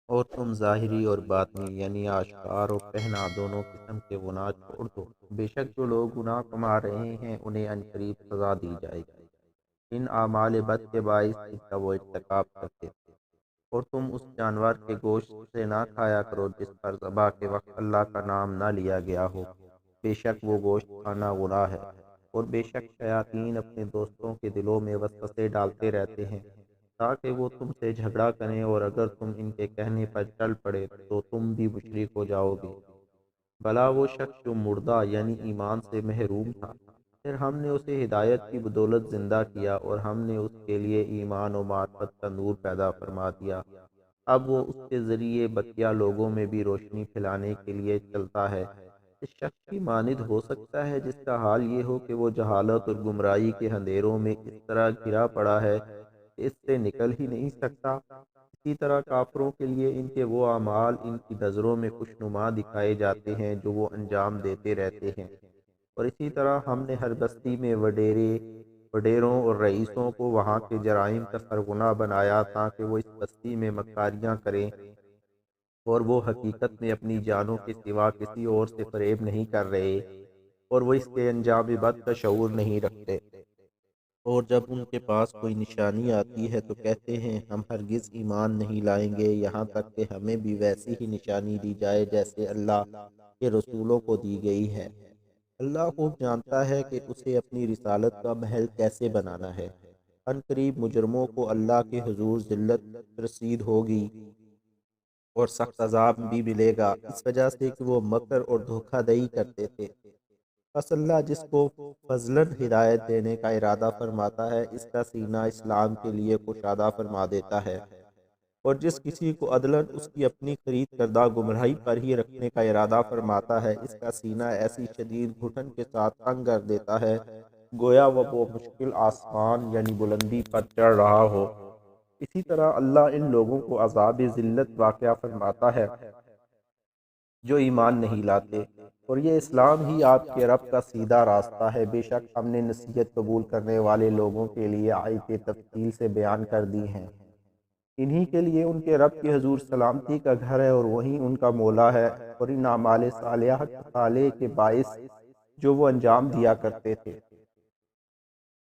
اور تم ظاہری اور باطنی یعنی آشکار اور پہنا دونوں قسم کے گناہ چھوڑ دو۔ بے شک جو لوگ گناہ کما رہے ہیں انہیں عنقریب سزا دی جائے گی ان اعمال بد کے باعث جن کا وہ ارتکاب کرتے تھے۔ اور تم اس جانور کے گوشت سے نہ کھایا کرو جس پر ذبح کے وقت اللہ کا نام نہ لیا گیا ہو، بے شک وہ گوشت کھانا گناہ ہے۔ اور بے شک شیاطین اپنے دوستوں کے دلوں میں وسوسے ڈالتے رہتے ہیں تاکہ وہ تم سے جھگڑا کریں، اور اگر تم ان کے کہنے پر چل پڑے تو تم بھی مشرک ہو جاؤ گے۔ بھلا وہ شخص جو مردہ یعنی ایمان سے محروم تھا، پھر ہم نے اسے ہدایت کی بدولت زندہ کیا اور ہم نے اس کے لیے ایمان و معرفت کا نور پیدا فرما دیا۔ اب وہ اس کے ذریعے بقیہ لوگوں میں بھی روشنی پھیلانے کے لیے چلتا ہے۔ اس شخص کی مانند ہو سکتا ہے جس کا حال یہ ہو کہ وہ جہالت اور گمراہی کے اندھیروں میں اس طرح گھرا پڑا ہے کہ اس سے نکل ہی نہیں سکتا۔ اسی طرح کافروں کے لیے ان کے وہ اعمال ان کی نظروں میں خوشنما دکھائے جاتے ہیں جو وہ انجام دیتے رہتے ہیں۔ اور اسی طرح ہم نے ہر بستی میں وڈیروں اور رئیسوں کو وہاں کے جرائم کا سرغنہ بنایا تاکہ وہ اس بستی میں مکاریاں کریں، اور وہ حقیقت میں اپنی جانوں کے سوا کسی اور سے فریب نہیں کر رہے، اور وہ اس کے انجام بد کا شعور نہیں رکھتے۔ اور جب ان کے پاس کوئی نشانی آتی ہے تو کہتے ہیں ہم ہرگز ایمان نہیں لائیں گے یہاں تک کہ ہمیں بھی ویسی ہی نشانی دی جائے جیسے اللہ کے رسولوں کو دی گئی ہے۔ اللہ خوب جانتا ہے کہ اسے اپنی رسالت کا محل کیسے بنانا ہے۔ ان قریب مجرموں کو اللہ کے حضور ذلت رسید ہوگی اور سخت عذاب بھی ملے گا، اس وجہ سے کہ وہ مکر اور دھوکہ دہی کرتے تھے۔ بس اللہ جس کو فضلاً ہدایت دینے کا ارادہ فرماتا ہے اس کا سینہ اسلام کے لیے کشادہ فرما دیتا ہے، اور جس کسی کو عدلاً اس کی اپنی خرید کردہ گمراہی پر ہی رکھنے کا ارادہ فرماتا ہے اس کا سینہ ایسی شدید گھٹن کے ساتھ تنگ کر دیتا ہے گویا وہ مشکل آسمان یعنی بلندی پر چڑھ رہا ہو۔ اسی طرح اللہ ان لوگوں کو عذاب ذلت واقعہ فرماتا ہے جو ایمان نہیں لاتے، اور یہ اسلام ہی آپ کے رب کا سیدھا راستہ ہے۔ بے شک ہم نے نصیحت قبول کرنے والے لوگوں کے لیے آیتیں تفصیل سے بیان کر دی ہیں، انہی کے لیے ان کے رب کے حضور سلامتی کا گھر ہے اور وہیں ان کا مولا ہے۔ اور ان اعمال صالحہ کے باعث جو وہ انجام دیا کرتے تھے،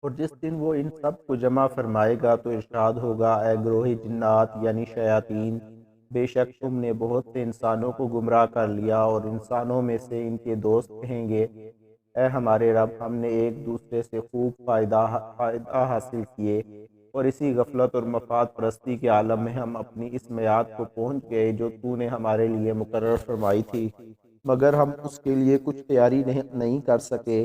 اور جس دن وہ ان سب کو جمع فرمائے گا تو ارشاد ہوگا اے گروہ جنات یعنی شیاطین، بے شک تم نے بہت سے انسانوں کو گمراہ کر لیا، اور انسانوں میں سے ان کے دوست کہیں گے اے ہمارے رب ہم نے ایک دوسرے سے خوب فائدہ حاصل کیے، اور اسی غفلت اور مفاد پرستی کے عالم میں ہم اپنی اس میعاد کو پہنچ گئے جو تو نے ہمارے لیے مقرر فرمائی تھی، مگر ہم اس کے لیے کچھ تیاری نہیں کر سکے۔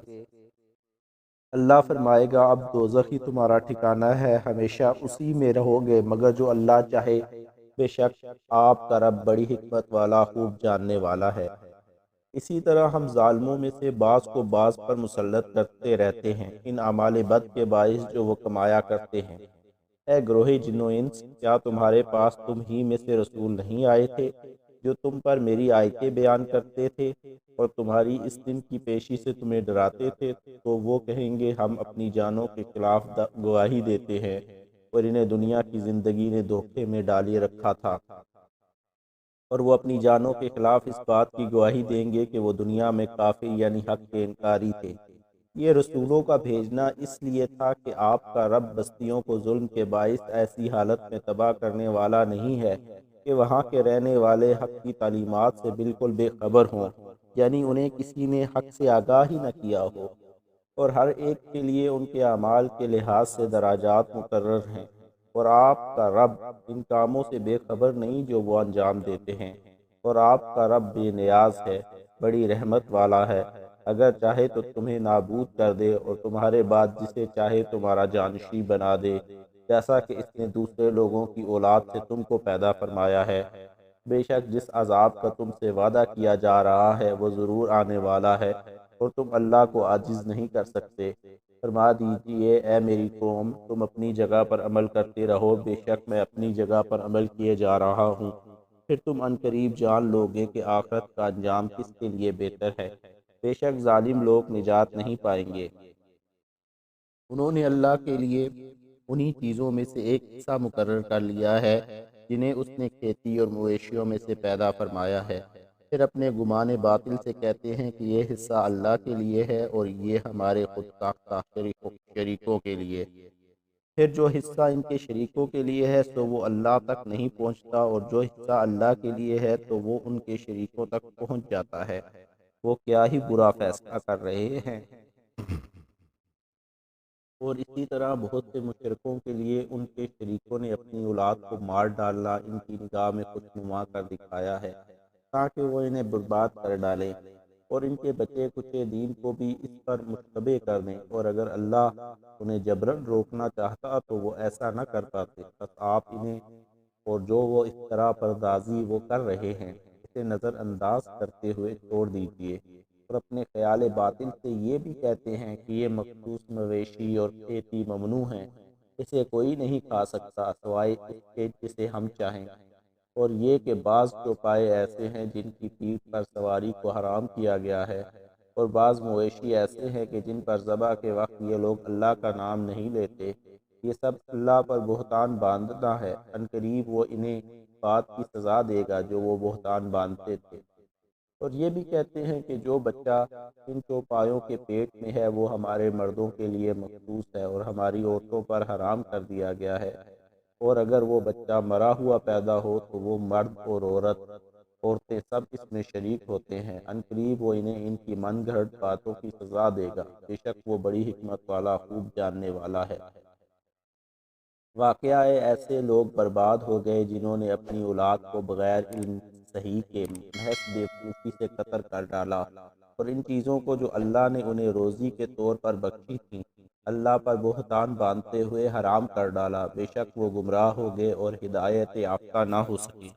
اللہ فرمائے گا اب دوزخ ہی تمہارا ٹھکانہ ہے، ہمیشہ اسی میں رہو گے مگر جو اللہ چاہے، بے شک آپ کا رب بڑی حکمت والا خوب جاننے والا ہے۔ اسی طرح ہم ظالموں میں سے بعض کو بعض پر مسلط کرتے رہتے ہیں ان اعمال بد کے باعث جو وہ کمایا کرتے ہیں۔ اے گروہ جن و انس، کیا تمہارے پاس تم ہی میں سے رسول نہیں آئے تھے جو تم پر میری آیتیں بیان کرتے تھے اور تمہاری اس دن کی پیشی سے تمہیں ڈراتے تھے؟ تو وہ کہیں گے ہم اپنی جانوں کے خلاف گواہی دیتے ہیں، اور انہیں دنیا کی زندگی نے دھوکے میں ڈالی رکھا تھا، اور وہ اپنی جانوں کے خلاف اس بات کی گواہی دیں گے کہ وہ دنیا میں کافر یعنی حق کے انکاری تھے۔ یہ رسولوں کا بھیجنا اس لیے تھا کہ آپ کا رب بستیوں کو ظلم کے باعث ایسی حالت میں تباہ کرنے والا نہیں ہے کہ وہاں کے رہنے والے حق کی تعلیمات سے بالکل بے خبر ہوں، یعنی انہیں کسی نے حق سے آگاہ ہی نہ کیا ہو، اور ہر ایک کے لیے ان کے اعمال کے لحاظ سے دراجات مقرر ہیں، اور آپ کا رب ان کاموں سے بے خبر نہیں جو وہ انجام دیتے ہیں، اور آپ کا رب بے نیاز ہے، بڑی رحمت والا ہے، اگر چاہے تو تمہیں نابود کر دے اور تمہارے بعد جسے چاہے تمہارا جانشین بنا دے، جیسا کہ اس نے دوسرے لوگوں کی اولاد سے تم کو پیدا فرمایا ہے۔ بے شک جس عذاب کا تم سے وعدہ کیا جا رہا ہے وہ ضرور آنے والا ہے، اور تم اللہ کو عاجز نہیں کر سکتے۔ فرما دیجئے اے میری قوم تم اپنی جگہ پر عمل کرتے رہو، بے شک میں اپنی جگہ پر عمل کیے جا رہا ہوں، پھر تم عنقریب جان لوگے کہ آخرت کا انجام کس کے لیے بہتر ہے۔ بے شک ظالم لوگ نجات نہیں پائیں گے۔ انہوں نے اللہ کے لیے انہی چیزوں میں سے ایک حصہ مقرر کر لیا ہے جنہیں اس نے کھیتی اور مویشیوں میں سے پیدا فرمایا ہے، پھر اپنے گمان باطل سے کہتے ہیں کہ یہ حصہ اللہ کے لیے ہے اور یہ ہمارے خود ساختہ شریکوں کے لیے۔ پھر جو حصہ ان کے شریکوں کے لیے ہے سو وہ اللہ تک نہیں پہنچتا، اور جو حصہ اللہ کے لیے ہے تو وہ ان کے شریکوں تک پہنچ جاتا ہے۔ وہ کیا ہی برا فیصلہ کر رہے ہیں۔ اور اسی طرح بہت سے مشرکوں کے لیے ان کے شریکوں نے اپنی اولاد کو مار ڈالنا ان کی نگاہ میں خوشنما کر دکھایا ہے، تاکہ وہ انہیں برباد کر ڈالیں اور ان کے بچے کچے دین کو بھی اس پر مشتبہ کر دیں، اور اگر اللہ انہیں جبرن روکنا چاہتا تو وہ ایسا نہ کر پاتے۔ بس آپ انہیں اور جو وہ اس طرح پردازی وہ کر رہے ہیں اسے نظر انداز کرتے ہوئے چھوڑ دیجیے، اور اپنے خیال باطل سے یہ بھی کہتے ہیں کہ یہ مخصوص مویشی اور کھیتی ممنوع ہیں، اسے کوئی نہیں کھا سکتا سوائے اس کے جسے ہم چاہیں، اور یہ کہ بعض چوپائے ایسے ہیں جن کی پیٹھ پر سواری کو حرام کیا گیا ہے، اور بعض مویشی ایسے ہیں کہ جن پر ذبح کے وقت یہ لوگ اللہ کا نام نہیں لیتے۔ یہ سب اللہ پر بہتان باندھنا ہے، عنقریب وہ انہیں بات کی سزا دے گا جو وہ بہتان باندھتے تھے۔ اور یہ بھی کہتے ہیں کہ جو بچہ ان چوپایوں کے پیٹ میں ہے وہ ہمارے مردوں کے لیے مخصوص ہے اور ہماری عورتوں پر حرام کر دیا گیا ہے، اور اگر وہ بچہ مرا ہوا پیدا ہو تو وہ مرد اور عورتیں سب اس میں شریک ہوتے ہیں۔ عنقریب وہ انہیں ان کی من گھڑت باتوں کی سزا دے گا، بے شک وہ بڑی حکمت والا خوب جاننے والا ہے۔ واقعہ ایسے لوگ برباد ہو گئے جنہوں نے اپنی اولاد کو بغیر علم صحیح کے محض بیوقوفی سے قتل کر ڈالا، اور ان چیزوں کو جو اللہ نے انہیں روزی کے طور پر بخشی تھیں اللہ پر بہتان باندھتے ہوئے حرام کر ڈالا۔ بے شک وہ گمراہ ہو گئے اور ہدایت یافتہ نہ ہو سکے۔